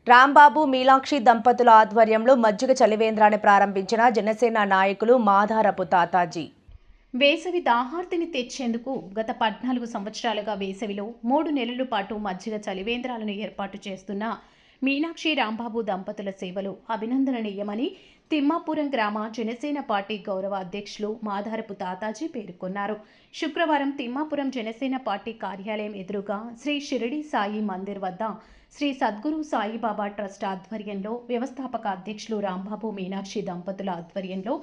రాంబాబు మీనాక్షి దంపతుల ఆధ్వర్యంలో మజ్జిగ చలివేంద్రాన్ని ప్రారంభించిన జనసేన నాయకులు మాధారపు తాతాజీ. వేసవి దాహార్తిని తెచ్చేందుకు గత 14 సంవత్సరాలుగా వేసవిలో 3 నెలల పాటు మజ్జిగ చలివేంద్రాలను ఏర్పాటు చేస్తున్న మీనాక్షి రాంబాబు దంపతుల సేవలు అభినందనీయమని తిమ్మాపురం గ్రామ జనసేన పార్టీ గౌరవ అధ్యక్షులు మాధారపు తాతాజీ పేర్కొన్నారు. శుక్రవారం తిమ్మాపురం జనసేన పార్టీ కార్యాలయం ఎదురుగా శ్రీ షిరిడి సాయి మందిర్ వద్ద శ్రీ సద్గురు సాయిబాబా ట్రస్ట్ ఆధ్వర్యంలో వ్యవస్థాపక అధ్యక్షులు రాంబాబు మీనాక్షి దంపతుల ఆధ్వర్యంలో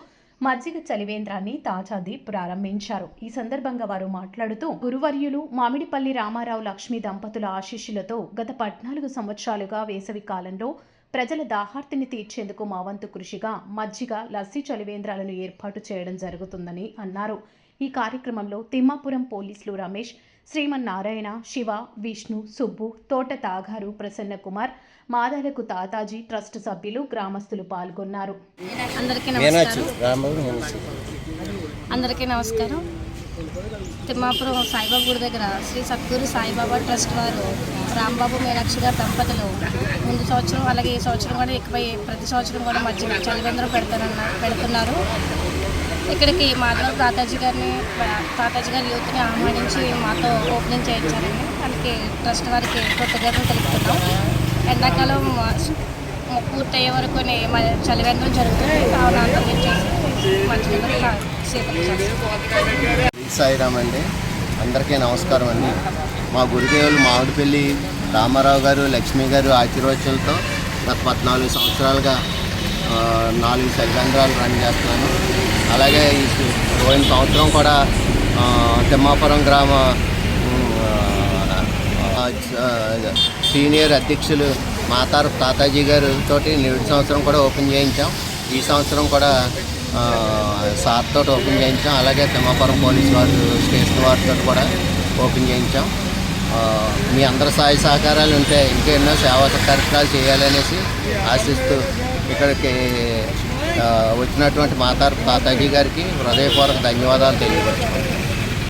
మజ్జిగ చలివేంద్రాన్ని తాజాది ప్రారంభించారు. ఈ సందర్భంగా వారు మాట్లాడుతూ గురువర్యులు మామిడిపల్లి రామారావు లక్ష్మి దంపతుల ఆశీస్సులతో గత 14 సంవత్సరాలుగా వేసవి కాలంలో ప్రజల దాహార్తిని తీర్చేందుకు మా వంతు కృషిగా మజ్జిగ లస్సీ చలివేంద్రాలను ఏర్పాటు చేయడం జరుగుతుందని అన్నారు. ఈ కార్యక్రమంలో తిమ్మాపురం పోలీసులు రమేష్, శ్రీమన్నారాయణ, శివ, విష్ణు, సుబ్బు, తోట తాగారు, ప్రసన్న కుమార్, మాదాలకు తాతాజీ ట్రస్ట్ సభ్యులు, గ్రామస్తులు పాల్గొన్నారు. అందరికీ నమస్కారం. తిమ్మాపురం సాయిబాబా గుడి దగ్గర శ్రీ సద్గురు సాయిబాబా ట్రస్ట్ వారు రాంబాబు మీనాక్షి గారి దంపతులు ముందు సంవత్సరం అలాగే ఈ సంవత్సరం కూడా ఇకపై ప్రతి సంవత్సరం కూడా మధ్య చలివేంద్రం పెడుతున్నారు. ఇక్కడికి మాధవ తాతాజీ గారి యూత్ని ఆహ్వానించి మాతో ఓపెనింగ్ చేయించారండి. దానికి ట్రస్ట్ వారికి కృతజ్ఞతలు తెలుపుతున్నాం. ఎండాకాలం పూర్తయ్యే వరకు చలివేంద్రం జరుగుతుంది. కావున అందరికీ చేసి మంచిగా సాయిరామ్ అండి. అందరికీ నమస్కారం అండి. మా గురుదేవులు మామిడిపల్లి రామారావు గారు, లక్ష్మి గారు ఆశీర్వచనలతో గత 14 సంవత్సరాలుగా 4 చలివేంద్రాలు రన్ చేస్తున్నాను. అలాగే ఈ పోయిన సంవత్సరం కూడా తిమ్మాపురం గ్రామ సీనియర్ అధ్యక్షులు మాతారపు తాతాజీ గారితో నేటి సంవత్సరం కూడా ఓపెన్ చేయించాం. ఈ సంవత్సరం కూడా సార్తో ఓపెన్ చేయించాం. అలాగే తిమ్మాపురం పోలీసు వారు, స్టేషన్ వారితో కూడా ఓపెన్ చేయించాం. మీ అందరి సహాయ సహకారాలు ఉంటే ఇంకా ఎన్నో సేవా కార్యక్రమాలు చేయాలనేసి ఆశిస్తూ ఇక్కడికి వచ్చినటువంటి మాతారపు తాతాజీ గారికి హృదయపూర్వక ధన్యవాదాలు తెలియపరచుకుంటున్నాను.